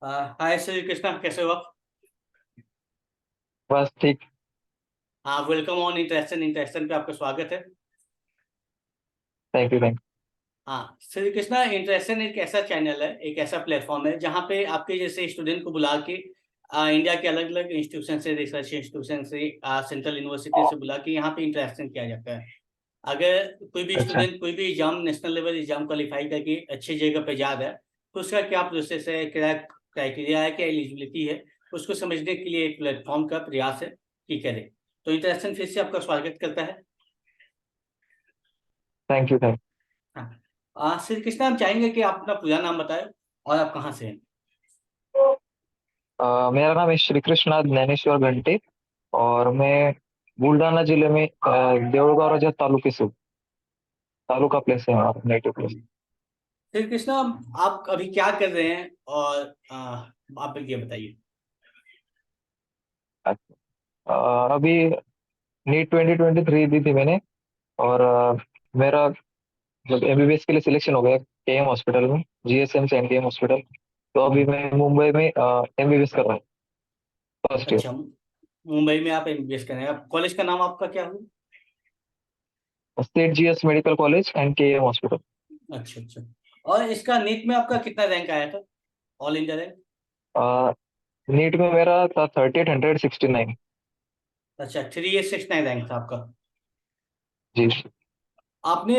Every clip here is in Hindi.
हाय श्री कृष्णा, कैसे हो आप? बस ठीक। हाँ, वेलकम ऑन इंटरेक्शन इंटरेक्शन पे आपका स्वागत है। थैंक यू थैंक हाँ, श्री कृष्णा, इंटरेक्शन एक ऐसा चैनल है, एक ऐसा प्लेटफॉर्म है जहाँ पे आपके जैसे स्टूडेंट को बुला के इंडिया के अलग अलग इंस्टीट्यूशन से, रिसर्च इंस्टीट्यूशन से, सेंट्रल यूनिवर्सिटी से बुला के यहाँ पे इंटरेक्शन किया जाता है। अगर कोई भी अच्छा। स्टूडेंट कोई भी exam, national level exam qualify करके अच्छी जगह पे जा रहा है, तो उसका क्या प्रोसेस है, क्या क्राइटेरिया है, क्या एलिजिबिलिटी है, उसको समझने के लिए एक प्लेटफॉर्म का प्रयास है कि करें। तो इंटरेक्शन फिर से आपका स्वागत करता है। थैंक यू थैंक हाँ, श्री कृष्णा, हम चाहेंगे कि आप अपना पूरा नाम बताएं और आप कहाँ से हैं। मेरा नाम है श्री कृष्णा ज्ञानेश्वर घंटे। और मैं बुल्ढाना जिले में देऊळगाव राजा तालुके से हूँ। तालुका प्लेस है हमारा नेटिव प्लेस। श्री कृष्णा, आप अभी क्या कर रहे हैं और आप ये बताइए। अभी नीट 2023 दी थी मैंने। और मेरा जब एमबीबीएस के लिए सिलेक्शन हो गया केएम हॉस्पिटल में, जीएसएम से एनडीएम हॉस्पिटल। तो अभी मैं मुंबई में एमबीबीएस कर रहा हूँ, फर्स्ट ईयर। अच्छा, मुंबई में आप एमबीबीएस कर रहे हैं। आप कॉलेज का नाम आपका क्या हुआ? State GS medical college and KEM hospital. अच्छा अच्छा। और इसका नीट में आपका कितना रैंक आया था, ऑल इंडिया रैंक? नीट में मेरा था 3869। अच्छा, 3869 रैंक था आपका। जी आपने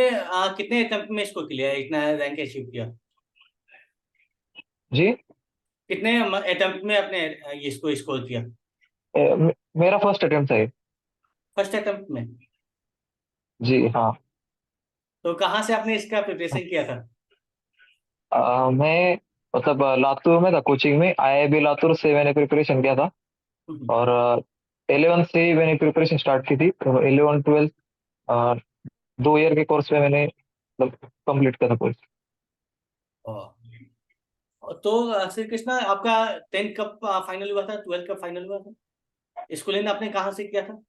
कितने अटेम्प्ट में इसको क्लियर, इतना रैंक अचीव किया? जी। कितने अटेम्प्ट में आपने इसको स्कोर किया? मेरा फर्स्ट अटेम्प्ट था ये। फर्स्ट अटेम्प्ट में? जी हाँ। तो कहाँ से आपने इसका प्रिपरेशन किया था? मैं मतलब लातूर में था, कोचिंग में आईआईबी लातूर से मैंने प्रिपरेशन किया था। हम्म। और 11 से ही मैंने प्रिपरेशन स्टार्ट की थी, तो 11 12 2 ईयर के कोर्स में मैंने मतलब कंप्लीट किया था कोर्स। तो श्री कृष्णा, आपका 10th कब फाइनल हुआ था, 12th कब फाइनल हुआ था? स्कूलिंग आपने कहाँ से किया था?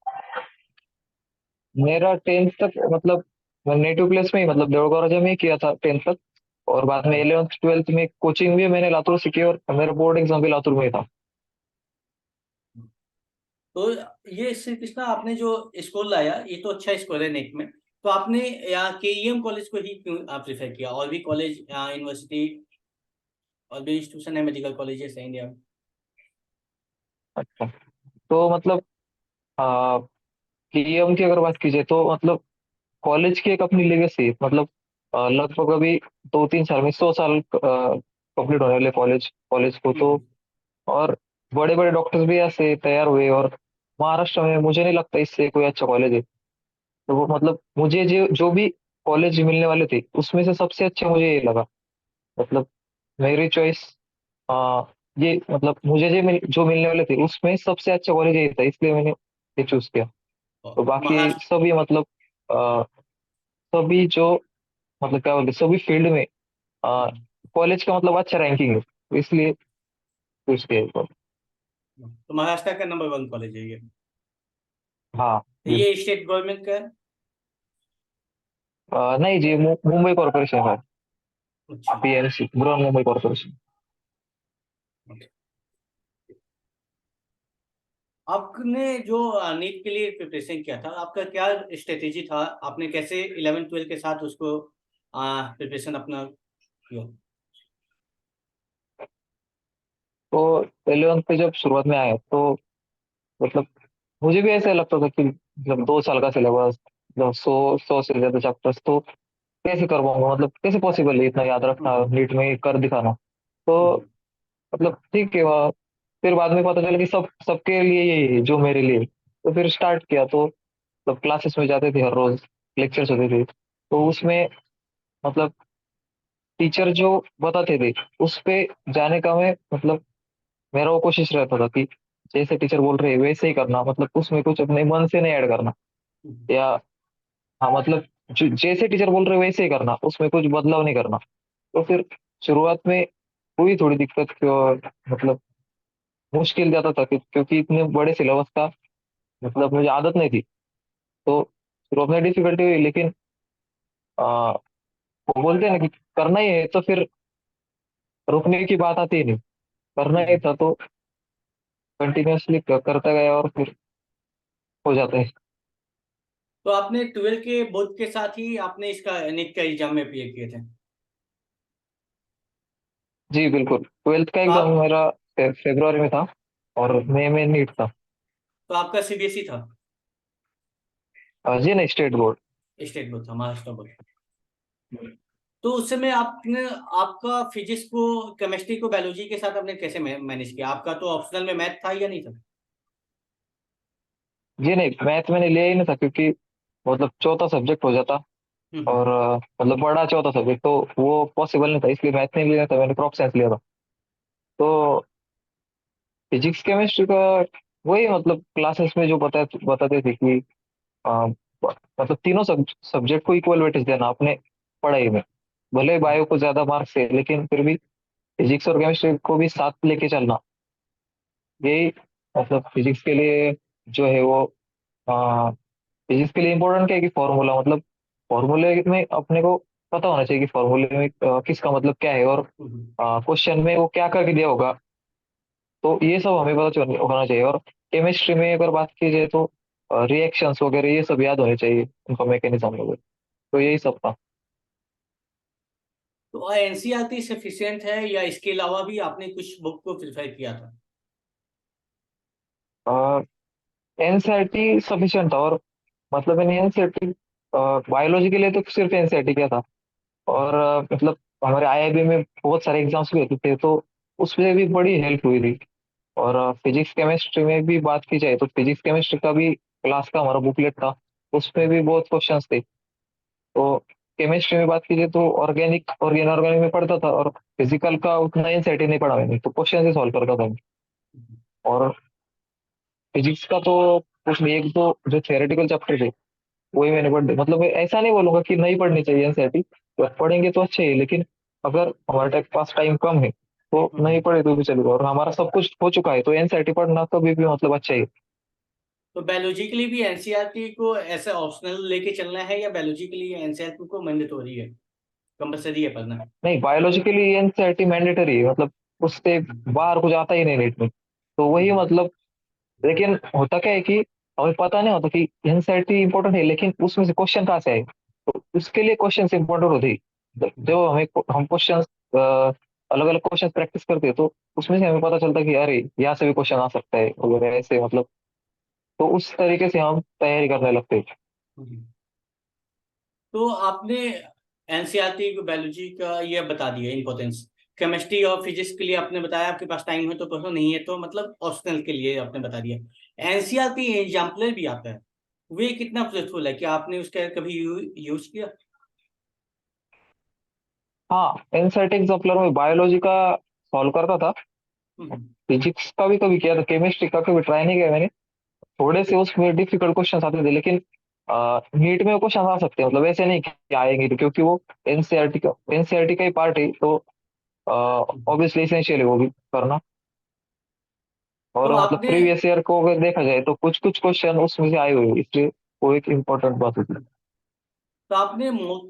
मेरा 10th तक मतलब नेटिव प्लेस में ही, मतलब देवघर राजा में ही किया था 10th तक। और बाद में 11th 12th में कोचिंग भी मैंने लातूर से की, और मेरा बोर्ड एग्जाम भी लातूर में ही था। तो ये श्री कृष्णा, आपने जो स्कोर लाया, ये तो अच्छा स्कोर है नेट में। तो आपने यहाँ केईएम कॉलेज को ही क्यों प्रेफर किया, और भी कॉलेज, यूनिवर्सिटी और भी इंस्टीट्यूशन है, मेडिकल कॉलेजेस है इंडिया में? अच्छा। तो मतलब पीएम की अगर बात कीजिए तो मतलब कॉलेज की एक अपनी लेगेसी, मतलब लगभग अभी 2 3 साल में 100 साल कंप्लीट होने वाले कॉलेज कॉलेज को तो। हम्म। और बड़े बड़े डॉक्टर्स भी ऐसे तैयार हुए। और महाराष्ट्र में मुझे नहीं लगता इससे कोई अच्छा कॉलेज है। तो वो मतलब मुझे जो जो भी कॉलेज मिलने वाले थे उसमें से सबसे अच्छा मुझे ये लगा। मतलब मेरी चॉइस ये, मतलब मुझे जो मिलने वाले थे उसमें सबसे अच्छा कॉलेज ये था, इसलिए मैंने ये चूज किया। तो और बाकी महाराष्ट्र। सभी मतलब सभी जो, मतलब क्या बोलते, सभी फील्ड में कॉलेज का मतलब अच्छा रैंकिंग है, तो इसलिए चूज किया इसको। तो महाराष्ट्र का नंबर वन कॉलेज है ये? हाँ जी। ये स्टेट गवर्नमेंट का है? नहीं जी, मुंबई कॉर्पोरेशन है। अच्छा। PMC, Brihan Mumbai corporation. आपने जो नीट के लिए प्रिपरेशन किया था, आपका क्या स्ट्रेटेजी था? आपने कैसे 11 12 के साथ उसको प्रिपरेशन अपना किया? तो 11th पे जब शुरुआत में आया तो मतलब मुझे भी ऐसा लगता था कि मतलब 2 साल का सिलेबस, मतलब 100 से ज्यादा चैप्टर्स, तो कैसे कर पाऊंगा, मतलब कैसे पॉसिबल है इतना याद रखना, हम्म। नीट में कर दिखाना। तो हम्म। मतलब ठीक है वह। फिर बाद में पता चला कि सबके लिए यही है जो मेरे लिए। तो फिर स्टार्ट किया, तो मतलब क्लासेस में जाते थे हर रोज, लेक्चर्स होते थे। तो उसमें मतलब टीचर जो बताते थे उस पे जाने का मैं मतलब मेरा वो कोशिश रहता था कि जैसे टीचर बोल रहे हैं वैसे ही करना, मतलब उसमें कुछ अपने मन से नहीं ऐड करना। हम्म। या हाँ मतलब जैसे टीचर बोल रहे हैं वैसे ही करना, उसमें कुछ बदलाव नहीं करना। तो फिर शुरुआत में हुई थोड़ी दिक्कत मतलब मुश्किल जाता था क्योंकि इतने बड़े सिलेबस का मतलब मुझे आदत नहीं थी। तो शुरुआत में डिफिकल्टी हुई, लेकिन वो बोलते हैं ना कि करना ही है तो फिर रुकने की बात आती ही नहीं। करना ही था, तो कंटिन्यूअसली करता गया और फिर हो जाता है। तो आपने 12 के बोर्ड के साथ ही आपने इसका नीट का एग्जाम में अपीयर किए थे? जी बिल्कुल, ट्वेल्थ का तो एग्जाम आप मेरा फरवरी में था और मई में नीट था। तो आपका सीबीएसई था? जी नहीं, स्टेट बोर्ड। स्टेट बोर्ड था, महाराष्ट्र बोर्ड। तो उस समय आपने आपका फिजिक्स को, केमिस्ट्री को बायोलॉजी के साथ आपने कैसे मैनेज किया? आपका तो ऑप्शनल में मैथ था या नहीं था? जी नहीं, मैथ मैंने लिया ही नहीं था, क्योंकि मतलब चौथा सब्जेक्ट हो जाता, हम्म। और मतलब बड़ा चौथा सब्जेक्ट तो वो पॉसिबल नहीं था, इसलिए मैथ नहीं लिया था, मैंने क्रॉप साइंस लिया था। तो फिजिक्स केमिस्ट्री का वही मतलब क्लासेस में जो बताते थे कि अ, मतलब तीनों सब्जेक्ट को इक्वल वेटेज देना अपने पढ़ाई में। भले बायो को ज्यादा मार्क्स है, लेकिन फिर भी फिजिक्स और केमिस्ट्री को भी साथ लेके चलना, यही मतलब फिजिक्स के लिए जो है वो, फिजिक्स के लिए इम्पोर्टेंट क्या है कि फॉर्मूला, मतलब फॉर्मूले में अपने को पता होना चाहिए कि फॉर्मूले में किसका मतलब क्या है, और हम्म। क्वेश्चन में वो क्या करके दिया होगा। तो ये सब हमें होना चाहिए। और केमिस्ट्री में अगर बात की जाए तो रिएक्शंस वगैरह ये सब याद होने चाहिए, उनका मैकेनिज्म वगैरह। तो यही सब था। तो एनसीईआरटी सफिशिएंट है या इसके अलावा भी आपने कुछ बुक को प्रिफर किया था? एनसीईआरटी सफिशिएंट था, और मतलब मैंने एनसीईआरटी बायोलॉजी के लिए तो सिर्फ एनसीईआरटी किया था। और मतलब हमारे आईआईबी में बहुत सारे एग्जाम्स भी होते थे, तो उसमें भी बड़ी हेल्प हुई थी। और फिजिक्स केमिस्ट्री में भी बात की जाए तो फिजिक्स केमिस्ट्री का भी क्लास का हमारा बुकलेट था, उसमें भी बहुत क्वेश्चंस थे। तो केमिस्ट्री में बात की जाए तो ऑर्गेनिक और इनऑर्गेनिक में पढ़ता था, और फिजिकल का उतना इंसाइट नहीं पढ़ा मैंने, तो क्वेश्चन ही सॉल्व करता था मैं। और फिजिक्स का तो कुछ नहीं, एक तो जो थियोरेटिकल चैप्टर थे वही मैंने पढ़े। मतलब मैं ऐसा नहीं बोलूंगा कि नहीं पढ़नी चाहिए एनसीईआरटी, पढ़ेंगे तो अच्छे ही, लेकिन अगर हमारे पास टाइम कम है तो नहीं हम्म। पढ़े तो भी चलेगा, और हमारा सब कुछ हो चुका है तो एनसीईआरटी पढ़ना कभी भी मतलब अच्छा ही। तो बायोलॉजी के लिए भी एनसीईआरटी को ऐसा ऑप्शनल लेके चलना है, या बायोलॉजी के लिए एनसीईआरटी को मैंडेटोरी है, कंपलसरी है पढ़ना? नहीं, बायोलॉजी के लिए एनसीईआरटी मैंडेटरी है, मतलब उससे बाहर कुछ आता ही नहीं नेट में। तो वही हम्म। मतलब, लेकिन होता क्या है कि हमें पता नहीं होता कि एनसीईआरटी इंपॉर्टेंट है, लेकिन उसमें से क्वेश्चन कहाँ से आए, तो उसके लिए क्वेश्चन इंपॉर्टेंट होते ही। जब हम क्वेश्चन अलग अलग क्वेश्चन प्रैक्टिस करते हैं, तो उसमें से हमें पता चलता है कि अरे यहाँ से भी क्वेश्चन आ सकता है वगैरह ऐसे, मतलब तो उस तरीके से हम तैयारी करने लगते हैं। हम्म। तो आपने एनसीईआरटी को बायोलॉजी का ये बता दिया इंपॉर्टेंस। केमिस्ट्री और फिजिक्स के लिए आपने बताया आपके पास टाइम है तो पढ़ो, नहीं है तो मतलब ऑप्शनल के लिए आपने बता दिया। एनसीईआरटी एग्जाम्पलर भी आता है, वे कितना फ्रूटफुल है? क्या आपने उसका कभी यूज किया? हाँ, एनसीईआरटी एग्जाम्पलर में बायोलॉजी का सॉल्व करता था, हम्म। फिजिक्स का भी कभी किया था, केमिस्ट्री का कभी ट्राई नहीं किया मैंने। थोड़े से उसमें डिफिकल्ट क्वेश्चन आते थे, लेकिन नीट में वो क्वेश्चन आ सकते हैं, मतलब ऐसे नहीं कि आएंगे, तो क्योंकि वो एनसीईआरटी का ही पार्ट है, तो हम्म। ऑब्वियसली इसेंशियल है वो भी करना। तो और मतलब आपने प्रीवियस ईयर को अगर देखा जाए तो कुछ कुछ क्वेश्चन उसमें से आए हुए हैं, इसलिए वो एक इम्पोर्टेंट बात होती है। तो आपने मॉक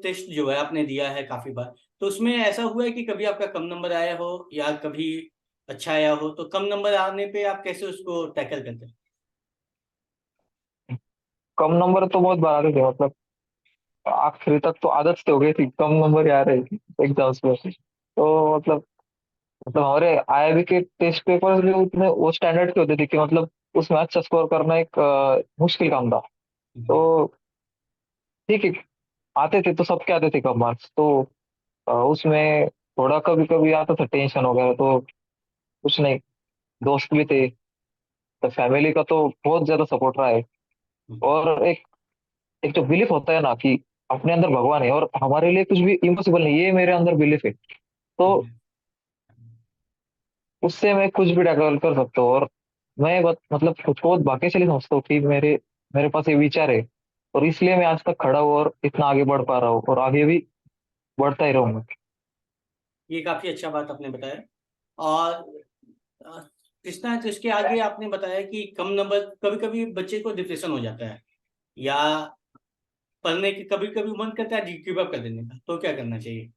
टेस्ट जो है आपने दिया है काफी बार, तो उसमें ऐसा हुआ है कि कभी आपका कम नंबर आया हो या कभी अच्छा आया हो? तो कम नंबर आने पे आप कैसे उसको टैकल करते हैं? कम नंबर तो बहुत बार आते थे, मतलब आखिरी तक तो आदत से हो गई थी कम नंबर ही आ रहे एग्जाम्स में। तो मतलब हमारे आईआईबी के टेस्ट पेपर्स भी उतने वो स्टैंडर्ड के होते थे कि मतलब उसमें अच्छा स्कोर करना एक मुश्किल काम था। हम्म। तो ठीक है, आते थे तो सबके आते थे कम मार्क्स, तो उसमें थोड़ा कभी कभी आता था टेंशन वगैरह, तो कुछ नहीं, दोस्त भी थे, तो फैमिली का तो बहुत ज्यादा सपोर्ट रहा है। हम्म। और एक एक जो बिलीफ होता है ना कि अपने अंदर भगवान है और हमारे लिए कुछ भी इम्पॉसिबल नहीं, ये मेरे अंदर बिलीफ है, तो हम्म। उससे मैं कुछ भी टैकल कर सकता हूँ। और मैं मतलब खुद को बहुत भाग्यशाली समझता हूँ कि मेरे मेरे पास ये विचार है, और इसलिए मैं आज तक खड़ा हूँ और इतना आगे बढ़ पा रहा हूँ, और आगे भी बढ़ता ही रहूंगा। ये काफी अच्छा बात आपने बताया। और अ, कृष्णा, तो इसके आगे आपने बताया कि कम नंबर कभी कभी बच्चे को डिप्रेशन हो जाता है, या पढ़ने की कभी कभी मन करता है गिव अप कर देने का, तो क्या करना चाहिए?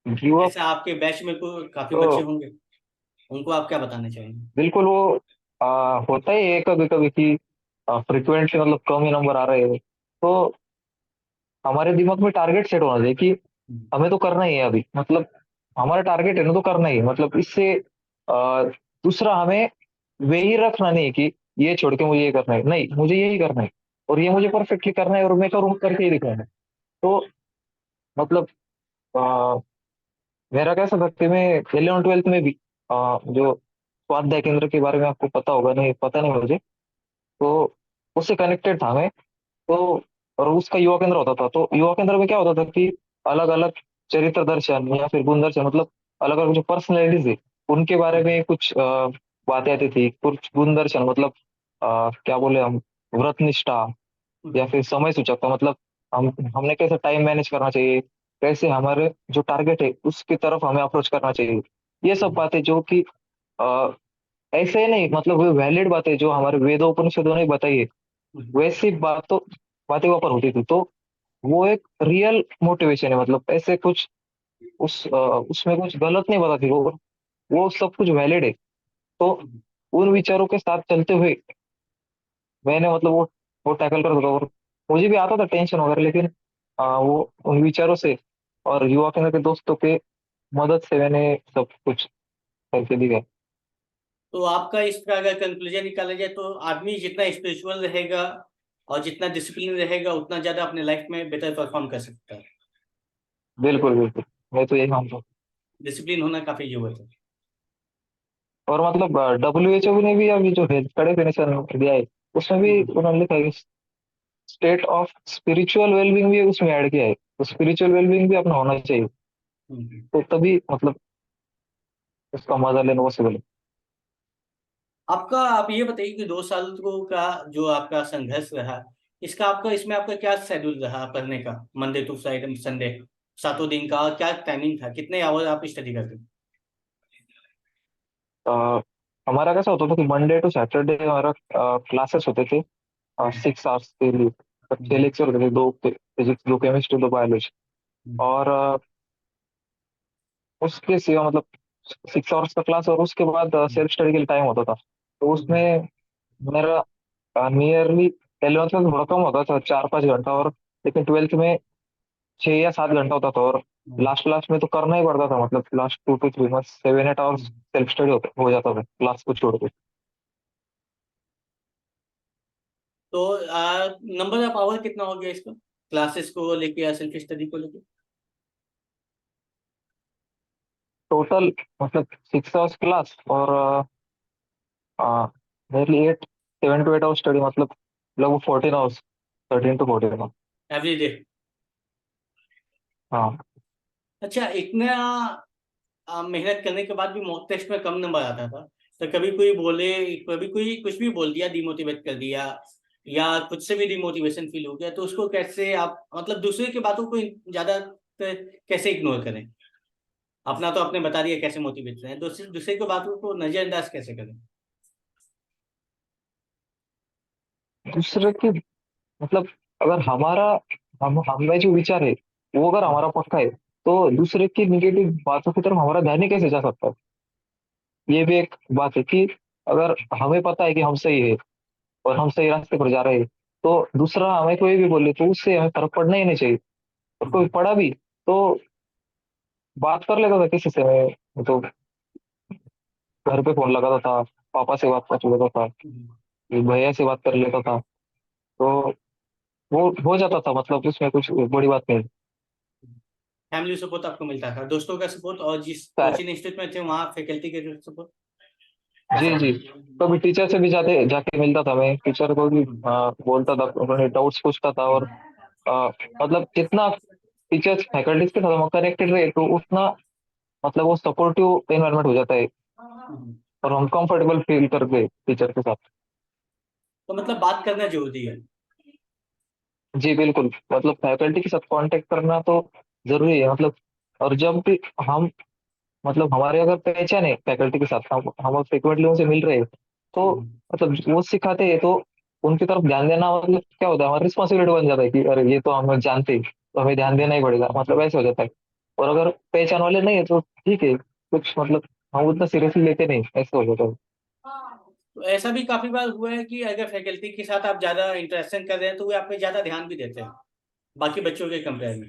Give up. ऐसा आपके बैच में कोई काफी तो बच्चे होंगे, उनको आप क्या बताना चाहेंगे? बिल्कुल वो होता ही है कभी कभी कि फ्रिक्वेंटली मतलब कम ही नंबर आ रहे हैं। तो हमारे दिमाग में टारगेट सेट होना चाहिए कि हम्म, हमें तो करना ही है अभी, मतलब हमारा टारगेट है ना तो करना ही है। मतलब इससे दूसरा हमें वे ही रखना नहीं है कि ये छोड़ के मुझे ये करना है, नहीं मुझे यही करना है और ये मुझे परफेक्टली करना है और मैं करूँ करके ही दिखाना है। तो मतलब अ, मेरा कैसा था कि मैं 11 12 में भी जो स्वाध्याय केंद्र के बारे में आपको पता होगा, नहीं पता नहीं मुझे, तो उससे कनेक्टेड था मैं। तो और उसका युवा केंद्र होता था, तो युवा केंद्र में क्या होता था कि अलग अलग चरित्र दर्शन या फिर गुण दर्शन, मतलब अलग अलग जो पर्सनैलिटीज है उनके बारे में कुछ बातें आती थी। कुछ गुण दर्शन मतलब क्या बोले हम, व्रत निष्ठा या हम्म, फिर समय सूचकता, मतलब हमने कैसे टाइम मैनेज करना चाहिए, कैसे हमारे जो टारगेट है उसकी तरफ हमें अप्रोच करना चाहिए। ये सब बातें जो कि अ, ऐसे नहीं, मतलब वो वैलिड बातें जो हमारे वेदों उपनिषदों ने बताई है, हम्म, वैसी बातें वहां पर होती थी। तो वो एक रियल मोटिवेशन है, मतलब ऐसे कुछ उसमें कुछ गलत नहीं बताती वो सब कुछ वैलिड है। तो हम्म। उन विचारों के साथ चलते हुए मैंने मतलब वो टैकल कर था। और मुझे भी आता था टेंशन वगैरह, लेकिन वो उन विचारों से और युवा केंद्र के दोस्तों के मदद से मैंने सब कुछ करके दिखाया। तो आपका इस पर अगर कंक्लूजन निकाला जाए तो आदमी जितना स्पिरिचुअल रहेगा और जितना डिसिप्लिन रहेगा उतना ज्यादा अपने लाइफ में बेटर परफॉर्म कर सकता है। बिल्कुल बिल्कुल, मैं तो यही मानता हूँ। डिसिप्लिन होना काफी जरूरत है। और मतलब WHO ने भी अभी जो हेल्थ का डेफिनेशन दिया है उसमें भी हम्म, उन्होंने लिखा है स्टेट ऑफ स्पिरिचुअल वेलबींग भी उसमें ऐड किया है। तो स्पिरिचुअल वेलबींग भी अपना होना चाहिए, हम्म। तो तभी मतलब उसका मजा लेना पॉसिबल है। आपका आप ये बताइए कि 2 साल का जो आपका संघर्ष रहा, इसका आपका इसमें आपका क्या शेड्यूल रहा पढ़ने का, मंडे टू फ्राइडे संडे, 7 दिन का, और क्या टाइमिंग था, कितने आवर आप स्टडी करते थे? अ, हमारा कैसा होता था कि मंडे टू सैटरडे हमारा क्लासेस होते थे हम्म, 6 आवर्स के लिए। तो छह हम्म, लेक्चर होते थे, दो फिजिक्स, दो केमिस्ट्री, दो बायोलॉजी। हम्म, और उसके सिवा मतलब 6 आवर्स का क्लास और उसके बाद हम्म, सेल्फ स्टडी के लिए टाइम होता था। तो हम्म, उसमें मेरा नियरली 11th में थोड़ा कम होता था, 4 5 घंटा। और लेकिन 12th में 6 या 7 घंटा होता था। और हम्म, लास्ट क्लास में तो करना ही पड़ता था, मतलब last 2 to 3 month 7 8 hours hmm. Self study हो जाता था क्लास को छोड़ के। तो नंबर ऑफ आवर कितना हो गया इसका, क्लासेस को लेके या सेल्फ स्टडी को लेके? टोटल मतलब 6 आवर्स क्लास और नियरली 7 to 8 आवर्स स्टडी, मतलब लगभग 14 hours, 13 to 14 hours. Every day? हाँ। अच्छा, इतना मेहनत करने के बाद भी मॉक टेस्ट में कम नंबर आता था, तो कभी कोई बोले, कभी कोई कुछ भी बोल दिया, डिमोटिवेट कर दिया, या खुद से भी डिमोटिवेशन फील हो गया, तो उसको कैसे आप, मतलब दूसरे की बातों को ज्यादा कैसे इग्नोर करें? अपना तो आपने बता दिया कैसे मोटिवेट रहें, दूसरे दूसरे की बातों को नजरअंदाज कैसे करें? दूसरे की मतलब अगर हमारा हमें जो विचार है वो अगर हमारा पक्का है, तो दूसरे की निगेटिव बातों की तरफ हमारा ध्यान ही कैसे जा सकता है। ये भी एक बात है कि अगर हमें पता है कि हम सही है और हम सही रास्ते पर जा रहे हैं, तो दूसरा हमें कोई भी बोले तो उससे हमें फर्क पड़ना ही नहीं चाहिए। और कोई हम्म, पड़ा भी तो बात कर लेता था किसी से। मैं तो घर पे फोन लगाता था, पापा से बात कर लेता था, हम्म। भैया से बात कर लेता था। तो वो हो जाता था, मतलब उसमें कुछ बड़ी बात नहीं। फैमिली सपोर्ट आपको मिलता था, दोस्तों का सपोर्ट, और जिस था। कोचिंग इंस्टीट्यूट में थे वहाँ फैकल्टी के सपोर्ट, जी ऐसा? जी, कभी टीचर से भी जाते जाके मिलता था, मैं टीचर को भी हम्म, बोलता था, अपने डाउट्स पूछता था। और आ, मतलब जितना टीचर्स फैकल्टीज के साथ हम कनेक्टेड रहे तो उतना मतलब वो सपोर्टिव एनवायरनमेंट हो जाता है हम्म। और हम कंफर्टेबल फील करते टीचर के साथ। तो मतलब बात करना जरूरी है। जी बिल्कुल, मतलब फैकल्टी के साथ कांटेक्ट करना तो जरूरी है। मतलब और जब भी हम मतलब हमारे अगर पहचान है फैकल्टी के साथ, हम फ्रिक्वेंटली उनसे मिल रहे हैं, तो हम्म, मतलब वो सिखाते हैं तो उनकी तरफ ध्यान देना मतलब क्या होता है, हमारी रिस्पॉन्सिबिलिटी बन जाता है कि अरे ये तो हम जानते हैं, तो हमें ध्यान हम्म, देना ही पड़ेगा, मतलब ऐसे हो जाता है। और अगर पहचान वाले नहीं है तो ठीक है, कुछ मतलब हम उतना सीरियसली लेते नहीं, ऐसा हो जाता है। तो ऐसा भी काफी बार हुआ है कि अगर फैकल्टी के साथ आप ज्यादा इंटरेक्शन कर रहे हैं तो वे आप पे ज्यादा ध्यान भी देते हैं बाकी बच्चों के कंपेयर में।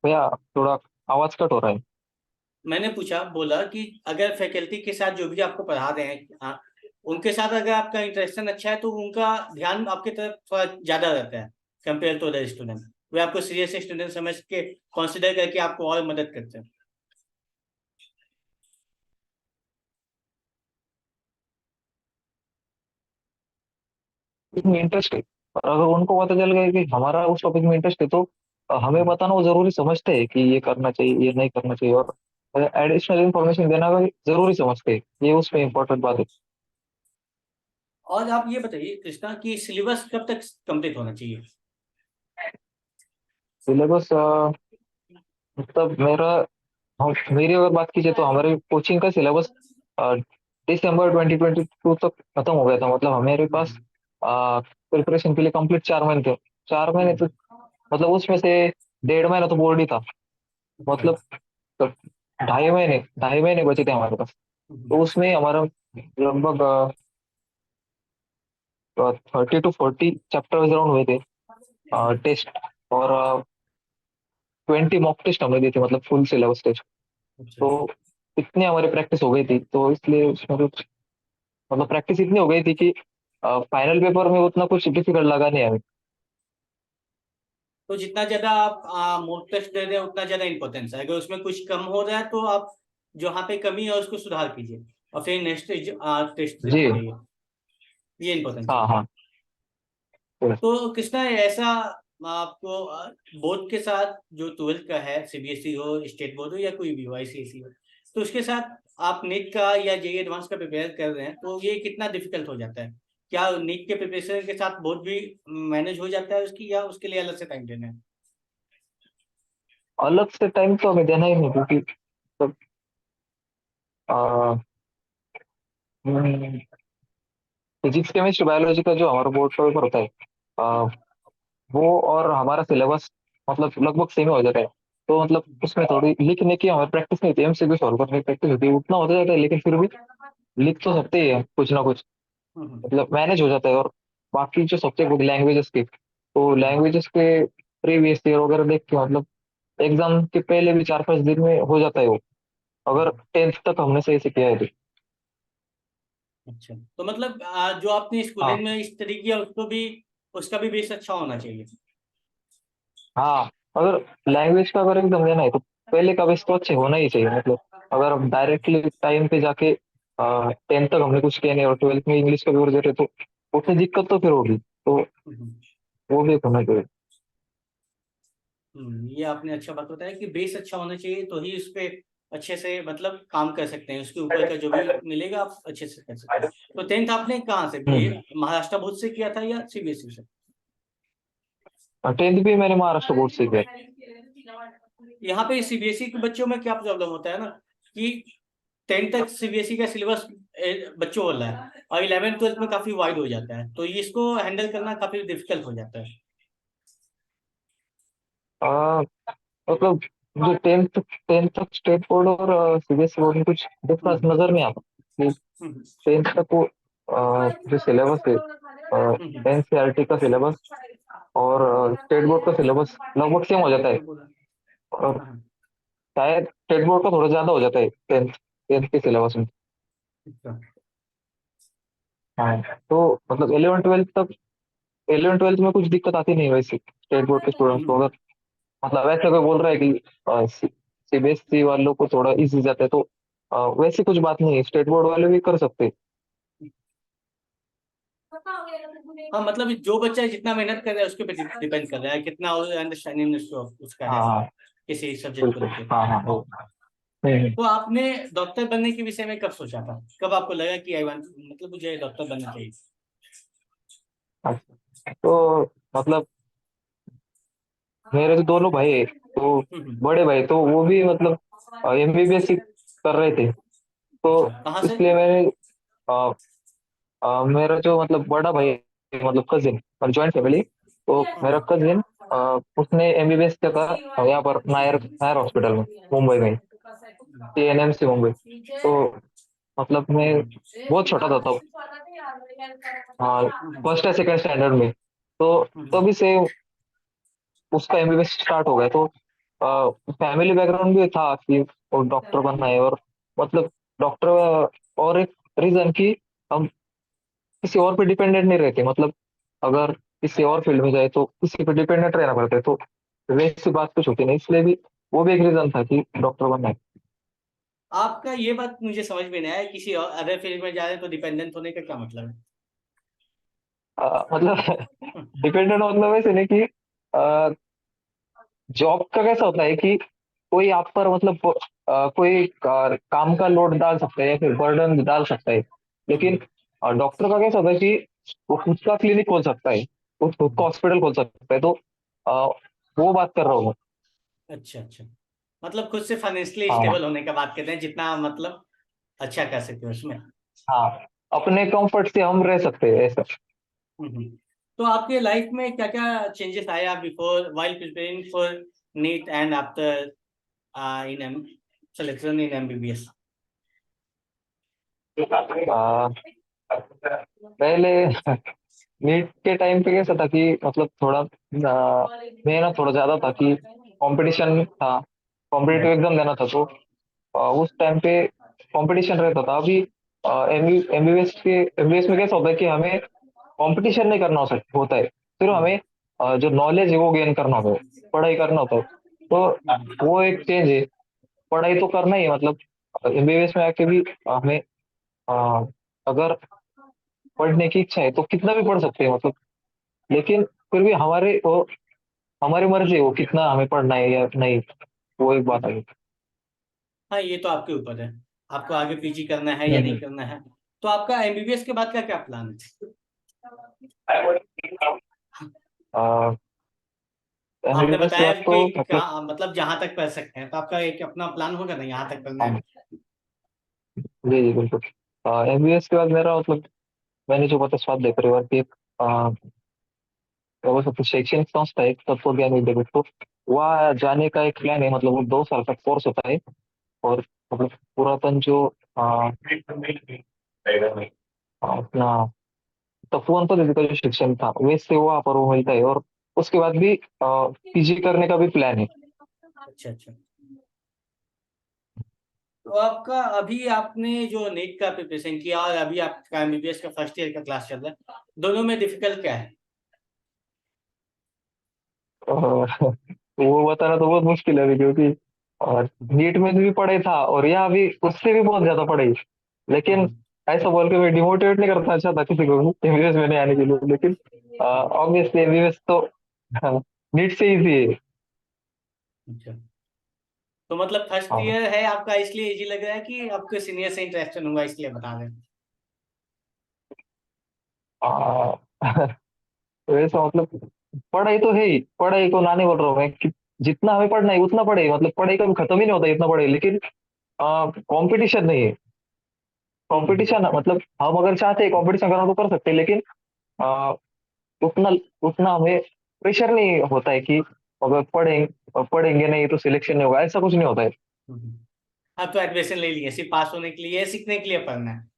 भैया थोड़ा आवाज कट हो रहा है। मैंने पूछा, बोला कि अगर फैकल्टी के साथ जो भी आपको पढ़ा रहे हैं, हाँ, उनके साथ अगर आपका इंटरेक्शन अच्छा है तो उनका ध्यान आपकी तरफ थोड़ा ज्यादा रहता है कंपेयर टू अदर स्टूडेंट। वे आपको सीरियस स्टूडेंट समझ के कंसिडर करके आपको और मदद करते हैं। इसमें इंटरेस्ट है, और अगर उनको पता चल गया कि हमारा उस टॉपिक में इंटरेस्ट है तो हमें बताना वो जरूरी समझते हैं कि ये करना चाहिए, ये नहीं करना चाहिए, और एडिशनल इन्फॉर्मेशन देना भी जरूरी समझते हैं। ये उसमें इम्पोर्टेंट बात है। और आप ये बताइए कृष्णा कि सिलेबस कब तक कंप्लीट होना चाहिए? सिलेबस मतलब मेरी अगर बात कीजिए तो हमारे कोचिंग का सिलेबस दिसंबर 2022 तक खत्म हो गया था। मतलब हमारे पास प्रिपरेशन के लिए कंप्लीट 4 महीने थे। 4 महीने तो मतलब उसमें से 1.5 महीना तो बोर्ड ही था। अच्छा। मतलब तो 2.5 महीने बचे थे हमारे पास। तो उसमें हमारा लगभग 30 to 40 चैप्टर्स अराउंड हुए थे टेस्ट, और 20 मॉक टेस्ट हमने दी थी, मतलब फुल सिलेबस टेस्ट। अच्छा। तो इतनी हमारी प्रैक्टिस हो गई थी, तो इसलिए उसमें कुछ मतलब प्रैक्टिस इतनी हो गई थी कि फाइनल पेपर में उतना कुछ डिफिकल्ट लगा नहीं हमें। तो जितना ज्यादा आप मॉक टेस्ट दे रहे हैं उतना ज्यादा इंपॉर्टेंस है। अगर उसमें कुछ कम हो रहा है तो आप जहाँ पे कमी है उसको सुधार कीजिए और फिर नेक्स्ट टेस्ट जी। दीजिए। ये इंपॉर्टेंस है। हाँ हाँ। तो तो कृष्णा ऐसा आपको बोर्ड के साथ जो 12th का है, सीबीएसई हो, स्टेट बोर्ड हो या कोई भी हो, आईसीएसई हो, तो उसके साथ आप नीट का या जेई एडवांस का प्रिपेयर कर रहे हैं तो ये कितना डिफिकल्ट हो जाता है? क्या नीट के प्रिपरेशन के साथ बोर्ड भी मैनेज हो जाता है उसकी, या उसके लिए अलग से टाइम देना है? अलग से टाइम तो हमें देना ही नहीं, क्योंकि सब फिजिक्स केमिस्ट्री बायोलॉजी का जो हमारा बोर्ड का पेपर होता है अ, वो और हमारा सिलेबस मतलब लगभग सेम हो जाता है। तो मतलब उसमें थोड़ी लिखने की हमारी प्रैक्टिस नहीं होती, एमसीक्यू सॉल्व करने की प्रैक्टिस होती है, उतना होता जाता है, लेकिन फिर भी लिख तो सकते ही है कुछ ना कुछ, हम्म। मतलब मैनेज हो जाता है। और बाकी जो सब्जेक्ट होगी लैंग्वेजेस के, तो हम्म। लैंग्वेजेस के प्रीवियस ईयर वगैरह देख के मतलब एग्जाम के पहले भी 4-5 दिन में हो जाता है वो, अगर हम्म। 10th तक हमने सही से किया है तो। अच्छा, तो मतलब जो आपने हाँ स्कूलिंग में इस तरीके किया उसको भी, उसका भी बेस अच्छा होना चाहिए। हाँ। अगर लैंग्वेज का अगर एकदम देना है तो पहले का बेस तो अच्छे होना ही चाहिए। मतलब अगर हम डायरेक्टली टाइम पे जाके 10th तक हमने कुछ किया नहीं और 12th में इंग्लिश का पेपर दे रहे तो उसमें दिक्कत तो फिर होगी। तो हम्म। वो भी एक होना चाहिए। ये आपने अच्छा बात बताया कि बेस अच्छा होना चाहिए तो ही उस पे अच्छे से मतलब काम कर सकते हैं, उसके ऊपर का जो भी मिलेगा आप अच्छे से कर सकते हैं। तो 10th आपने कहाँ से, ये हम्म। महाराष्ट्र बोर्ड से किया था या सीबीएसई से? 10th भी मैंने महाराष्ट्र बोर्ड से किया है। यहाँ पे सीबीएसई के बच्चों में क्या प्रॉब्लम होता है ना कि 10th तक सीबीएसई का सिलेबस बच्चों वाला है और 11th 12th में काफी वाइड हो जाता है, तो ये इसको हैंडल करना काफी डिफिकल्ट हो जाता है। आ, मतलब जो 10th तक स्टेट बोर्ड और सीबीएसई बोर्ड में कुछ डिफरेंस हम्म। नजर नहीं आता। हम्म। 10th तक वो जो सिलेबस है, हम्म। एनसीईआरटी का सिलेबस और स्टेट बोर्ड का सिलेबस लगभग सेम हो जाता है। और हाँ। शायद स्टेट बोर्ड का थोड़ा ज्यादा हो जाता है 10th के सिलेबस में। अच्छा। हाँ। तो मतलब 11th 12th में कुछ दिक्कत आती नहीं वैसे स्टेट बोर्ड के स्टूडेंट्स को। हम्म। अगर मतलब ऐसा कोई बोल रहा है कि सीबीएसई वालों को थोड़ा इजी जाता है तो वैसी कुछ बात नहीं है, स्टेट बोर्ड वाले भी कर सकते हैं। हाँ, मतलब जो बच्चा जितना मेहनत कर रहा है उसके पे डिपेंड कर रहा है कितना अंडरस्टैंडिंग उसका है हाँ किसी सब्जेक्ट को बिल्कुल। लेके। हाँ हाँ हम्म। तो आपने डॉक्टर बनने के विषय में कब सोचा था, कब आपको लगा कि आई वांट, मतलब मुझे डॉक्टर बनना चाहिए? अच्छा, तो मतलब मेरे तो दोनों भाई है, तो हम्म। बड़े भाई तो वो भी मतलब एमबीबीएस कर रहे थे। तो अच्छा, कहाँ से? इसलिए मैंने मेरा जो मतलब बड़ा भाई है, मतलब कजिन और जॉइंट फैमिली, तो मेरा हाँ। कजिन उसने एमबीबीएस किया था यहाँ पर नायर नायर हॉस्पिटल में, मुंबई में, एएनएमसी मुंबई। तो मतलब मैं बहुत छोटा था तब, हाँ, हम्म। फर्स्ट या सेकंड स्टैंडर्ड में। तो हम्म। तभी से उसका एमबीबीएस स्टार्ट हो गया। तो फैमिली बैकग्राउंड भी था कि वो डॉक्टर बनना है, और मतलब डॉक्टर, और एक रीजन कि हम किसी और पे डिपेंडेंट नहीं रहते, मतलब अगर किसी और फील्ड में जाए तो किसी पे डिपेंडेंट रहना पड़ता है, तो वैसी बात कुछ होती नहीं, इसलिए भी वो भी एक रीजन था कि डॉक्टर बनना है। आपका ये बात मुझे समझ में नहीं आया, किसी और अदर फील्ड में जा रहे हैं तो डिपेंडेंट होने का क्या मतलब मतलब है? डिपेंडेंट मतलब वैसे नहीं कि जॉब का कैसा होता है कि कोई आप पर मतलब कोई काम का लोड डाल सकता है या फिर बर्डन डाल सकता है, लेकिन हम्म। डॉक्टर का कैसा होता है कि वो खुद का क्लिनिक खोल सकता है, वो खुद का हम्म। हॉस्पिटल खोल सकता है। तो अ, वो बात कर रहा हूँ मैं। अच्छा अच्छा। मतलब खुद से फाइनेंशियली हाँ स्टेबल होने का बात करते हैं, जितना मतलब अच्छा कर सकते हो उसमें। हाँ, अपने कंफर्ट से हम रह सकते हैं ऐसा। हम्म। तो आपके लाइफ में क्या क्या चेंजेस आया before while preparing for NEET and after in M selection in MBBS? आ, पहले नीट के टाइम पे कैसा था कि मतलब थोड़ा मेहनत थोड़ा ज्यादा था कि कंपटीशन था, कॉम्पिटेटिव एग्जाम देना था। तो उस टाइम पे कंपटीशन रहता था। अभी एमबीबीएस में कैसा होता है कि हमें कंपटीशन नहीं करना होता है, सिर्फ हमें जो नॉलेज है वो गेन करना होता है, पढ़ाई करना होता है। तो वो एक चेंज है, पढ़ाई तो करना ही है, मतलब एमबीबीएस में आके भी हमें अ, अगर पढ़ने की इच्छा है तो कितना भी पढ़ सकते हैं, मतलब, लेकिन फिर भी हमारी मर्जी है वो कितना हमें पढ़ना है या नहीं, वो एक बात है। हाँ, ये तो आपके ऊपर है, आपको आगे पीजी करना है या नहीं हम्म। करना है। तो आपका एमबीबीएस के बाद का क्या प्लान है? आपने एमबीबीएस के बताया बाद तो कि मतलब, कहाँ मतलब जहां तक पढ़ सकते हैं, तो आपका एक अपना प्लान होगा ना, यहाँ तक पढ़ना है। हाँ, जी जी बिल्कुल। एमबीबीएस के बाद मेरा मतलब, मैंने जो बता स्वाद लेकर परिवार की एक वो सब शैक्षणिक संस्था है, एक तत्व ज्ञान विद्यापीठ, तो वहाँ जाने का एक प्लान है। मतलब वो 2 साल का कोर्स होता है, और मतलब पुरातन जो अपना तपोवन पद्धति का जो शिक्षण था वैसे वहाँ पर वो मिलता है, और उसके बाद भी पीजी करने का भी प्लान है। अच्छा अच्छा। तो आपका अभी आपने जो नीट का प्रिपरेशन किया और अभी आपका एमबीबीएस का फर्स्ट ईयर का क्लास चल रहा है, दोनों में डिफिकल्ट क्या है? वो बताना तो बहुत मुश्किल है अभी, क्योंकि और नीट में भी पढ़े था और यहाँ भी उससे भी बहुत ज्यादा पढ़े, लेकिन हम्म। ऐसा बोल के मैं डिमोटिवेट नहीं करता अच्छा था किसी को एमबीबीएस में नहीं आने के लिए, लेकिन ऑब्वियसली एमबीबीएस तो नीट से इजी है। अच्छा। तो मतलब फर्स्ट हाँ। ईयर है आपका इसलिए इजी लग रहा है कि आपके सीनियर से इंटरेक्शन हुआ इसलिए बता रहे हैं? आ, वैसा मतलब पढ़ाई तो है ही, पढ़ाई को ना नहीं बोल रहा हूँ मैं कि जितना हमें पढ़ना है उतना पढ़े, मतलब पढ़ाई कभी खत्म ही नहीं होता इतना पढ़े, लेकिन कंपटीशन नहीं है। हम्म। कंपटीशन मतलब हम अगर चाहते हैं कंपटीशन करना तो कर सकते हैं, लेकिन आ, उतना उतना हमें प्रेशर नहीं होता है कि अगर पढ़ेंगे नहीं तो सिलेक्शन नहीं होगा, ऐसा कुछ नहीं होता है। हम्म। आप तो एडमिशन ले लिए सिर्फ पास होने के लिए, सीखने के लिए पढ़ना है।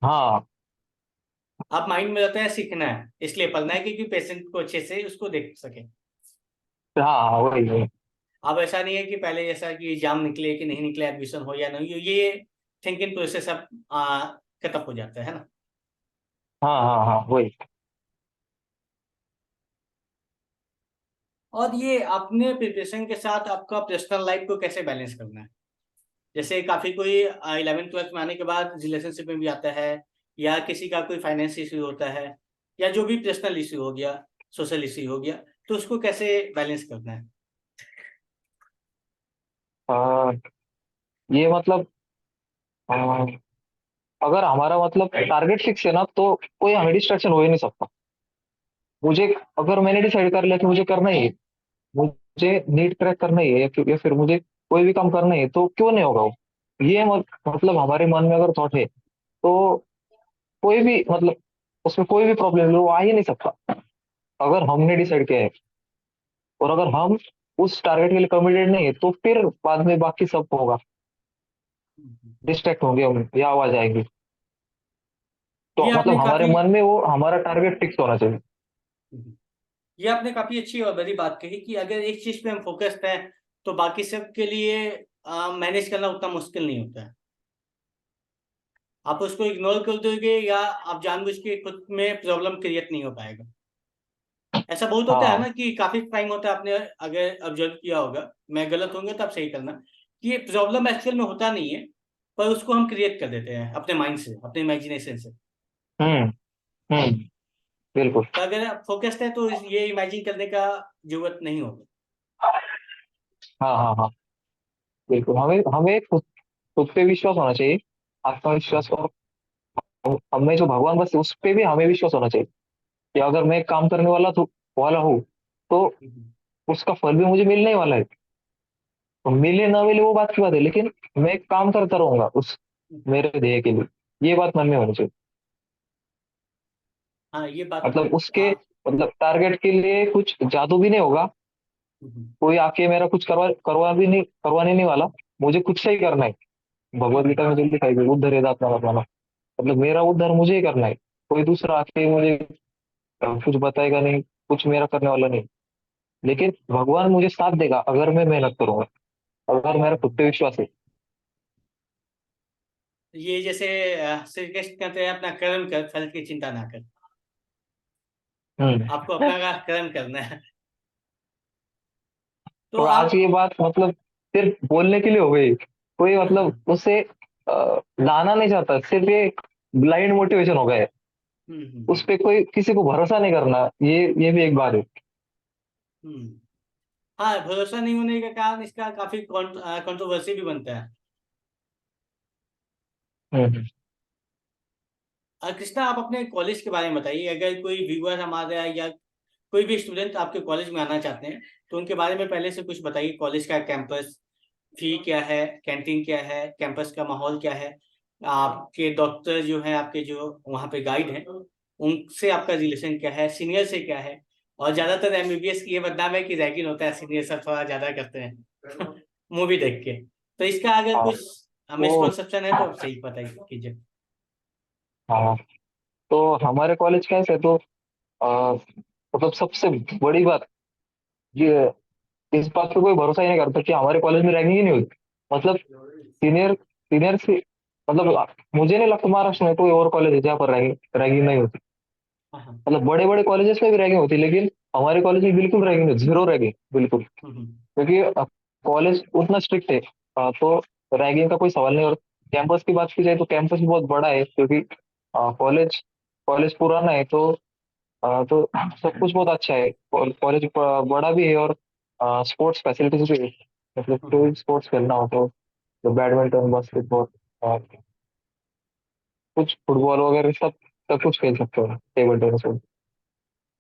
हाँ आप माइंड में रहता है सीखना है इसलिए पढ़ना है, क्योंकि पेशेंट को अच्छे से उसको देख सके। हाँ हाँ, वही वही। अब ऐसा नहीं है कि पहले जैसा कि एग्जाम निकले कि नहीं निकले, एडमिशन हो या नहीं हो, ये थिंकिंग प्रोसेस अब खत्म हो जाता है ना। हाँ हाँ हाँ वही। और ये अपने प्रिपरेशन के साथ आपका पर्सनल लाइफ को कैसे बैलेंस करना है? जैसे काफी कोई 11th 12th में आने के बाद रिलेशनशिप में भी आता है, या किसी का कोई फाइनेंस इश्यू होता है, या जो भी पर्सनल इश्यू हो गया, सोशल इश्यू हो गया, तो उसको कैसे बैलेंस करना है? आ, ये मतलब आ, अगर हमारा मतलब टारगेट फिक्स है ना, तो कोई हमें डिस्ट्रैक्शन हो ही नहीं सकता। मुझे, अगर मैंने डिसाइड कर लिया कि मुझे करना ही है, मुझे नीट क्रैक करना ही है, या फिर मुझे कोई भी काम करना ही है, तो क्यों नहीं होगा वो। ये मतलब हमारे मन में अगर थॉट है तो कोई भी मतलब उसमें कोई भी प्रॉब्लम वो आ ही नहीं सकता अगर हमने डिसाइड किया है। और अगर हम उस टारगेट के लिए कमिटेड नहीं है तो फिर बाद में बाकी सब होगा, डिस्ट्रैक्ट होंगे हम या आवाज आएगी। तो ये मतलब आपने हमारे काफी मन में वो हमारा टारगेट फिक्स होना चाहिए। ये आपने काफी अच्छी और बड़ी बात कही कि अगर एक चीज पे हम फोकस्ड हैं तो बाकी सब के लिए मैनेज करना उतना मुश्किल नहीं होता है। आप उसको इग्नोर कर दोगे या आप जानबूझ के खुद में प्रॉब्लम क्रिएट नहीं हो पाएगा। ऐसा बहुत होता है हाँ। ना कि काफी टाइम होता है, आपने अगर ऑब्जर्व किया होगा, मैं गलत होंगे तो आप सही करना, कि ये प्रॉब्लम एक्चुअल में होता नहीं है, पर उसको हम क्रिएट कर देते हैं अपने माइंड से, अपने इमेजिनेशन से। हम्म। हम्म। बिल्कुल। तो अगर आप फोकस्ड है तो ये इमेजिन करने का जरूरत नहीं होगी। हाँ हाँ हाँ। बिल्कुल हमें हमें खुद खुद पे विश्वास होना चाहिए, आत्मविश्वास। और हमें जो भगवान बस उस पे भी हमें विश्वास होना चाहिए कि अगर मैं काम करने वाला हूँ तो उसका फल भी मुझे मिलने ही वाला है। तो मिले ना मिले वो बात की बात है, लेकिन मैं काम करता रहूंगा उस मेरे ध्येय के लिए। ये बात मन में होनी चाहिए। हाँ, ये बात मतलब उसके आप मतलब टारगेट के लिए कुछ जादू भी नहीं होगा, कोई आके मेरा कुछ करवाने नहीं वाला। मुझे खुद से ही करना है। भगवत गीता में जो लिखा है कि उद्धर आत्मा, मतलब मेरा उद्धार मुझे ही करना है। कोई दूसरा आके मुझे कुछ बताएगा नहीं, कुछ मेरा करने वाला नहीं। लेकिन भगवान मुझे साथ देगा अगर मैं मेहनत करूंगा, अगर मेरा खुद पे विश्वास है। ये जैसे श्री कृष्ण कहते हैं अपना कर्म कर, फल की चिंता ना कर। हम्म। आपको अपना कर्म करना है। तो तो आज आप ये बात मतलब सिर्फ बोलने के लिए हो गई, कोई मतलब हम्म उसे लाना नहीं चाहता, सिर्फ ये ब्लाइंड मोटिवेशन हो गया है। हम्म हम्म उस पे कोई किसी को भरोसा नहीं करना, ये भी एक बात है। हम्म। हाँ, भरोसा नहीं होने के कारण इसका काफी कंट्रोवर्सी भी बनता है। हम्म। कृष्णा, आप अपने कॉलेज के बारे में बताइए। अगर कोई व्यूअर हमारा या कोई भी स्टूडेंट आपके कॉलेज में आना चाहते हैं तो उनके बारे में पहले से कुछ बताइए। कॉलेज का कैंपस, फी क्या है, कैंटीन क्या है, कैंपस का माहौल क्या है, आपके डॉक्टर जो हैं, आपके जो वहाँ पे गाइड हैं, उनसे आपका रिलेशन क्या है, सीनियर से क्या है। और ज्यादातर एमबीबीएस की ये बदनाम है कि रैगिंग होता है, सीनियर सब थोड़ा ज्यादा करते हैं मूवी देख के। तो इसका अगर हाँ। कुछ तो मिसकॉन्सेप्शन है तो आप सही बताइए कीजिए। हाँ, तो हमारे कॉलेज कैसे तो मतलब सबसे बड़ी बात ये, इस बात पे कोई भरोसा ही नहीं करता कि हमारे कॉलेज में रैगिंग ही नहीं होती। मतलब सीनियर सीनियर से मतलब मुझे नहीं लगता महाराष्ट्र में कोई और कॉलेज है जहाँ पर रैगिंग रैगिंग नहीं होती। हाँ हाँ। मतलब बड़े बड़े कॉलेजेस में भी रैगिंग होती है, लेकिन हमारे कॉलेज में बिल्कुल रैगिंग नहीं, जीरो रैगिंग बिल्कुल। हम्म क्योंकि कॉलेज उतना स्ट्रिक्ट है। तो रैगिंग का कोई सवाल नहीं। और कैंपस की बात की जाए तो कैंपस भी बहुत बड़ा है, क्योंकि कॉलेज कॉलेज पुराना है। तो सब कुछ बहुत अच्छा है। कॉलेज बड़ा भी है, और स्पोर्ट्स फैसिलिटीज भी है। मतलब कोई हम्म। स्पोर्ट्स खेलना हो तो बैडमिंटन, बास्केटबॉल, कुछ फुटबॉल वगैरह सब सब कुछ खेल सकते हो, टेबल टेनिस।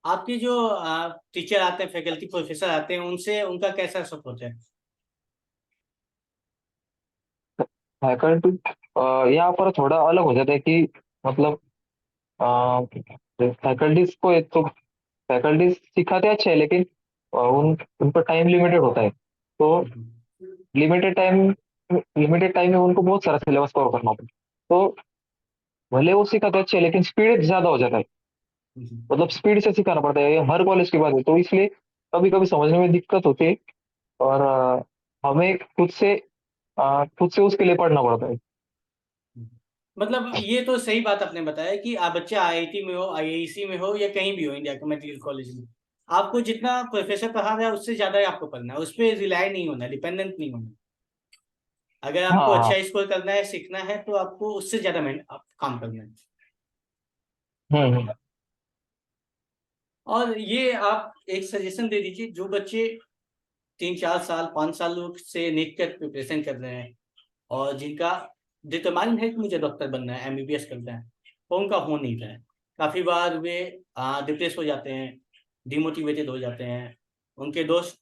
आपके जो टीचर आते हैं, फैकल्टी प्रोफेसर आते हैं, उनसे उनका कैसा सपोर्ट है? फैकल्टी यहाँ पर थोड़ा अलग हो जाता है कि मतलब फैकल्टीज को एक तो फैकल्टीज सिखाते अच्छे है, लेकिन उन पर टाइम लिमिटेड होता है। तो हम्म लिमिटेड टाइम लिमिटेड टाइम में उनको बहुत सारा सिलेबस कवर करना होता है। तो भले वो सिखाते अच्छे है, लेकिन स्पीड ज्यादा हो जाता है। हम्म। मतलब स्पीड से सिखाना पड़ता है, ये हर कॉलेज की बात है। तो इसलिए कभी कभी समझने में दिक्कत होती है। और हमें खुद से उसके लिए पढ़ना पड़ता है। मतलब ये तो सही बात आपने बताया कि आप बच्चे आईआईटी में हो, आईआईसी में हो, या कहीं भी हो इंडिया के मेडिकल कॉलेज में, आपको जितना प्रोफेसर पढ़ा रहा है उससे ज्यादा ही आपको पढ़ना है। उस पर रिलाय नहीं होना, डिपेंडेंट नहीं होना। अगर हाँ आपको हाँ। अच्छा स्कोर करना है, सीखना है, तो आपको उससे ज्यादा मेहनत आप काम करना है। हम्म। और ये आप एक सजेशन दे दीजिए, जो बच्चे 3 4 साल 5 साल से नीट का प्रिपरेशन कर रहे हैं और जिनका डिटरमाइन है कि मुझे डॉक्टर बनना है, एमबीबीएस करना है, तो उनका हो नहीं रहा है। काफी बार वे डिप्रेस हो जाते हैं, डिमोटिवेटेड हो जाते हैं। उनके दोस्त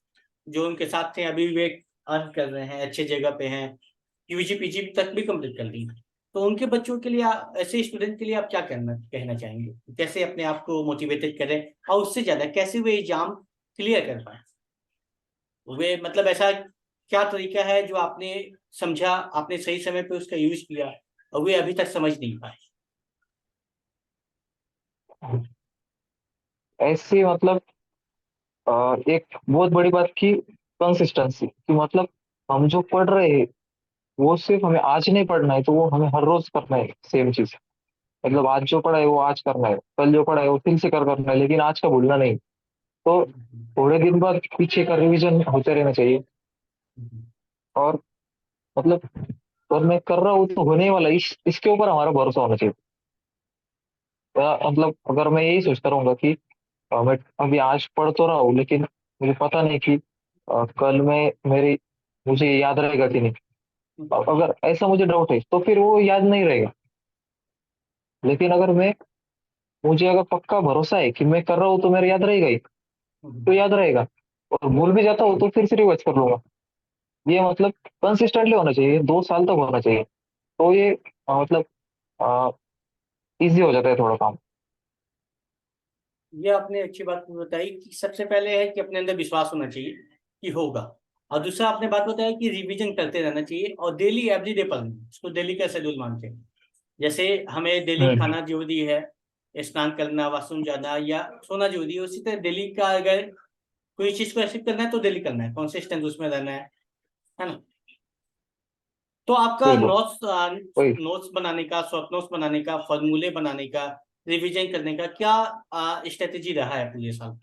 जो उनके साथ थे अभी वे अर्न कर रहे हैं, अच्छे जगह पे हैं, यूजी पीजी तक भी कंप्लीट कर ली। तो तो उनके बच्चों के लिए ऐसे स्टूडेंट के लिए आप क्या कहना चाहेंगे, कैसे अपने आप को मोटिवेटेड करें और उससे ज्यादा कैसे वे एग्जाम क्लियर कर पाए? वे मतलब ऐसा क्या तरीका है जो आपने समझा, आपने सही समय पे उसका यूज किया और वे अभी तक समझ नहीं पाए? ऐसे मतलब एक बहुत बड़ी बात की कंसिस्टेंसी कि मतलब हम जो पढ़ रहे हैं वो सिर्फ हमें आज नहीं पढ़ना है, तो वो हमें हर रोज करना है सेम चीज। मतलब आज जो पढ़ा है वो आज करना है, कल जो पढ़ा है वो फिर से करना है, लेकिन आज का भूलना नहीं। तो थोड़े दिन बाद पीछे का रिवीजन होते रहना चाहिए। और मतलब और मैं कर रहा हूँ तो होने वाला इसके ऊपर हमारा भरोसा होना चाहिए। मतलब अगर मैं यही सोचता रहूंगा कि मैं अभी आज पढ़ तो रहा हूँ, लेकिन मुझे पता नहीं कि कल में मेरी मुझे याद रहेगा कि नहीं। अगर ऐसा मुझे डाउट है तो फिर वो याद नहीं रहेगा। लेकिन अगर मैं मुझे अगर पक्का भरोसा है कि मैं कर रहा हूँ तो मेरा याद रहेगा ही, तो याद रहेगा। और भूल भी जाता हूँ तो फिर से रिवाइज कर लूंगा। ये मतलब कंसिस्टेंटली होना चाहिए, 2 साल तक होना चाहिए। तो ये मतलब इजी हो जाता है थोड़ा काम। ये आपने अच्छी बात बताई कि सबसे पहले है कि अपने अंदर विश्वास होना चाहिए कि होगा। और दूसरा आपने बात बताया कि रिवीजन करते रहना चाहिए और डेली एवरीडे पढ़ना, उसको डेली का शेड्यूल मानते हैं। जैसे हमें डेली हम्म। खाना जरूरी है, स्नान करना, वॉशरूम जाना या सोना जरूरी है, उसी तरह डेली का अगर कोई चीज को अचीव करना है तो डेली करना है, कंसिस्टेंट उसमें रहना है ना? तो आपका बिल्कुल। नोट्स वही। नोट्स बनाने का, शॉर्ट नोट्स बनाने का, फॉर्मूले बनाने का, रिवीजन करने का क्या स्ट्रेटेजी रहा है पूरे साल?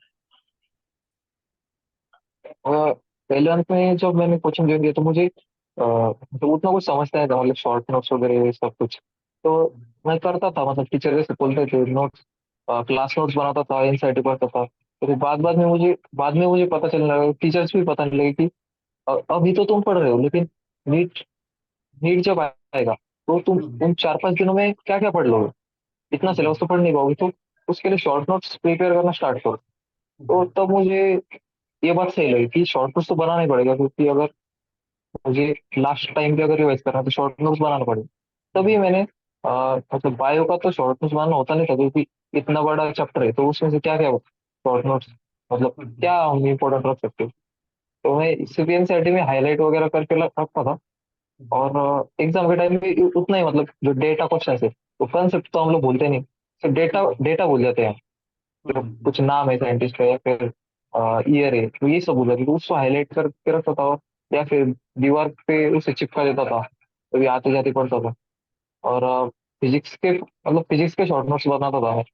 11th में जब मैंने कोचिंग ज्वाइन किया तो मुझे तो उतना कुछ समझता है था, मतलब शॉर्ट नोट्स वगैरह ये सब कुछ। तो मैं करता था, मतलब टीचर जैसे बोलते थे नोट्स, क्लास नोट्स बनाता था, एनसीईआरटी पढ़ता था। तो फिर बाद में मुझे पता चलने लगा, टीचर्स भी पता नहीं लगे कि अभी तो तुम पढ़ रहे हो, लेकिन नीट नीट जब आएगा तो तुम हम्म, उन 4-5 दिनों में क्या क्या पढ़ लोगे? इतना हम्म, सिलेबस तो पढ़ नहीं पाओगे। तो उसके लिए शॉर्ट नोट्स प्रिपेयर करना स्टार्ट करो। तो हम्म, तब मुझे ये बात सही लगी कि शॉर्ट नोट्स तो बनाना ही पड़ेगा, क्योंकि अगर मुझे लास्ट टाइम पे अगर रिवाइज करना है तो शॉर्ट नोट्स बनाना पड़ेगा। तभी मैंने मतलब बायो का तो शॉर्ट नोट्स बनाना होता नहीं था, क्योंकि इतना बड़ा चैप्टर है तो उसमें से क्या क्या शॉर्ट नोट्स, मतलब हम्म, क्या हम इम्पोर्टेंट रख सकते हो। तो मैं सीपीएन सेटी में हाईलाइट वगैरह करके रखता था। हम्म, और एग्जाम के टाइम में उतना ही, मतलब जो डेटा क्वेश्चन है तो कंसेप्ट तो हम लोग भूलते नहीं, सिर्फ डेटा हम्म, डेटा भूल जाते हैं। जो हम्म, कुछ नाम है साइंटिस्ट का या फिर ईयर है, तो ये सब भूल जाते, तो उसको हाईलाइट करके रखता था। या फिर दीवार पे उसे चिपका देता था, कभी आते जाते पढ़ता था। और फिजिक्स के शॉर्ट नोट्स बनाता था मैं।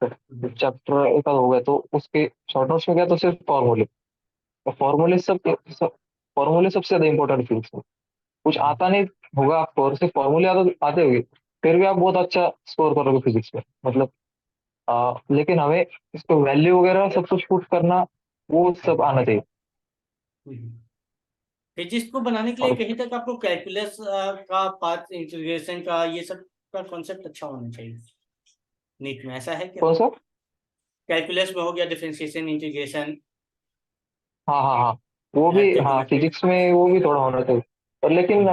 हम्म, चैप्टर एक आध हो गया तो उसके शॉर्ट नोट्स में गया तो सिर्फ फॉर्मूले। तो फॉर्मूले सबसे ज्यादा इंपॉर्टेंट फिजिक्स में। कुछ हम्म, आता नहीं होगा आपको और सिर्फ फॉर्मूले आते होंगे, फिर भी आप बहुत अच्छा स्कोर करोगे फिजिक्स में, मतलब। लेकिन हमें इसको वैल्यू वगैरह सब कुछ पुट करना, वो सब आना चाहिए। हम्म। फिजिक्स को बनाने के लिए और कहीं तक आपको कैलकुलस का, पाथ इंटीग्रेशन का, ये सब का कॉन्सेप्ट अच्छा होना चाहिए नीट में, ऐसा है क्या? कौन सा? कैलकुलस में हो गया डिफरेंशिएशन, इंटीग्रेशन, हाँ हाँ हाँ, वो भी। हाँ, ट्रिग्नोमेट्री। फिजिक्स में वो भी थोड़ा होना चाहिए। और लेकिन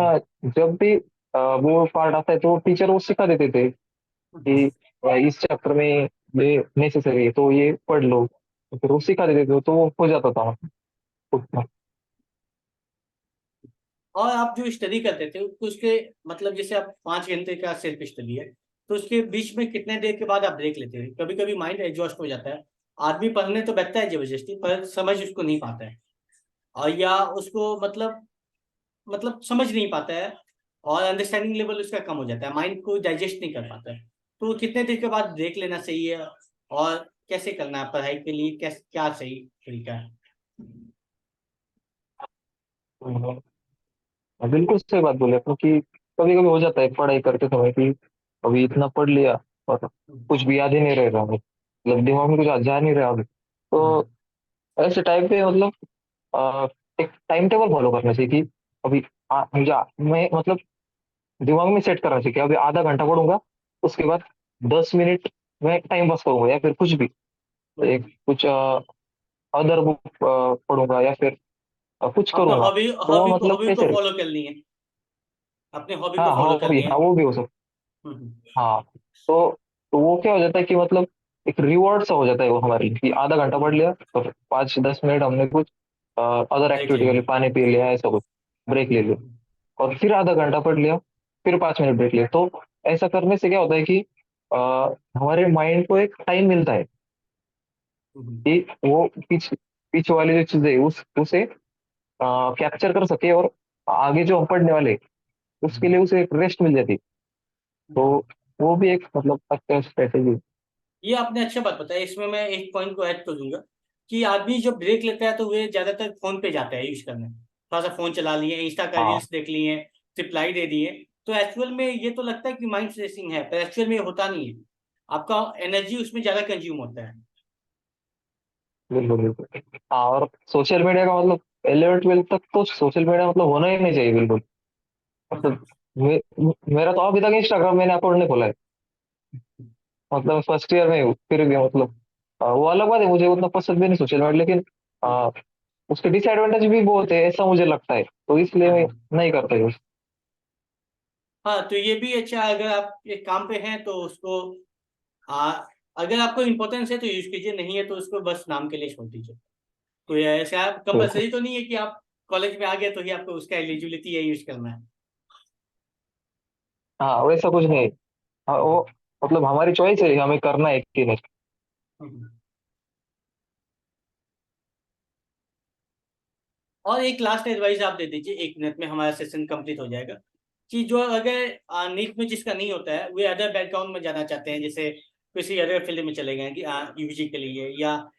जब भी वो पार्ट आता है तो टीचर वो सिखा देते थे कि इस चैप्टर में ये नेसेसरी है तो ये पढ़ लो, तो फिर वो सिखा देते थे तो वो हो जाता था उतना। और आप जो स्टडी करते थे तो उसके मतलब जैसे आप 5 घंटे का सेल्फ स्टडी है, तो उसके बीच में कितने देर के बाद आप ब्रेक लेते थे? कभी कभी माइंड एग्जॉस्ट हो जाता है, आदमी पढ़ने तो बैठता है जबरदस्ती पर समझ उसको नहीं पाता है, और या उसको मतलब समझ नहीं पाता है, और अंडरस्टैंडिंग लेवल उसका कम हो जाता है, माइंड को डाइजेस्ट नहीं कर पाता है। तो कितने देर के बाद ब्रेक लेना सही है, और कैसे करना है पढ़ाई के लिए, कैसे क्या सही तरीका है? हम्म, बिल्कुल सही बात बोले आपने कि कभी कभी हो जाता है पढ़ाई करते समय कि अभी इतना पढ़ लिया और कुछ भी याद ही नहीं रह रहा है, मतलब दिमाग में कुछ जा नहीं रहा अभी। तो ऐसे टाइम पे मतलब अ, एक टाइम टेबल फॉलो करना चाहिए कि अभी मैं मतलब दिमाग में सेट करना चाहिए कि अभी आधा घंटा पढ़ूंगा, उसके बाद 10 मिनट में टाइम पास करूंगा या फिर कुछ भी, एक कुछ अदर बुक पढ़ूंगा या फिर कुछ अपना करूंगा। हॉबी तो वो हॉबी को मतलब हॉबी को कैसे? फॉलो करनी है, अपने हॉबी को हाँ फॉलो हाँ, करनी है। हाँ वो भी हो सकता हम्म, हाँ, तो वो क्या हो जाता है कि मतलब एक रिवॉर्ड सा हो जाता है वो हमारे लिए कि आधा घंटा पढ़ लिया तो 5-10 मिनट हमने कुछ अदर ब्रेक ले एक्टिविटी के लिए लिया। पानी पी लिया, ऐसा कुछ ब्रेक ले लिया, हम्म, और फिर आधा घंटा पढ़ लिया, फिर 5 मिनट ब्रेक लिया। तो ऐसा करने से क्या होता है कि अ, हमारे माइंड को एक टाइम मिलता है हम्म, कि वो पीछे वाली जो चीजें उसे कैप्चर कर सके, और आगे जो हम पढ़ने वाले उसके लिए उसे एक रेस्ट मिल जाती। तो हम्म। वो भी एक मतलब अच्छा स्ट्रेटेजी। ये आपने अच्छा बात बताया, इसमें मैं एक पॉइंट को ऐड कर दूंगा कि आदमी जो ब्रेक लेता है तो वे ज्यादातर फोन पे जाता है यूज करने, थोड़ा सा फोन चला लिए, इंस्टा का हाँ रील्स देख लिए, रिप्लाई दे दिए। तो एक्चुअल में ये तो लगता है कि माइंड फ्रेशिंग है, पर एक्चुअल में ये होता नहीं है। आपका एनर्जी उसमें ज्यादा कंज्यूम होता है। बिल्कुल बिल्कुल। हाँ, और सोशल मीडिया का मतलब 11वीं 12वीं तक तो सोशल मीडिया मतलब होना ही नहीं चाहिए बिल्कुल। मतलब मेरा तो अभी तक इंस्टाग्राम मैंने अकाउंट नहीं खोला है। मतलब फर्स्ट ईयर में हूँ, फिर भी मतलब वो अलग बात है, मुझे उतना पसंद भी नहीं सोशल मीडिया, लेकिन आ, उसके डिसएडवांटेज भी बहुत है ऐसा मुझे लगता है, तो इसलिए मैं हाँ नहीं करता यूज। हाँ, तो ये भी अच्छा है, अगर आप एक काम पे हैं तो उसको आ, अगर आपको इम्पोर्टेंस है तो यूज कीजिए, नहीं है तो उसको बस नाम के लिए छोड़ दीजिए। कोई ऐसे आप बिल्कुल। कंपलसरी तो नहीं है कि आप कॉलेज में आ गए तो ही आपको उसका एलिजिबिलिटी है यूज करना है। हाँ, वैसा कुछ नहीं। हाँ, वो मतलब हमारी चॉइस है हमें करना है कि नहीं। हम्म। और एक लास्ट एडवाइस आप दे दीजिए, 1 मिनट में हमारा सेशन कंप्लीट हो जाएगा। कि जो अगर नीट में जिसका नहीं होता है वे अदर बैकग्राउंड में जाना चाहते हैं, जैसे किसी अदर फील्ड में चले गए कि यूजी के लिए, या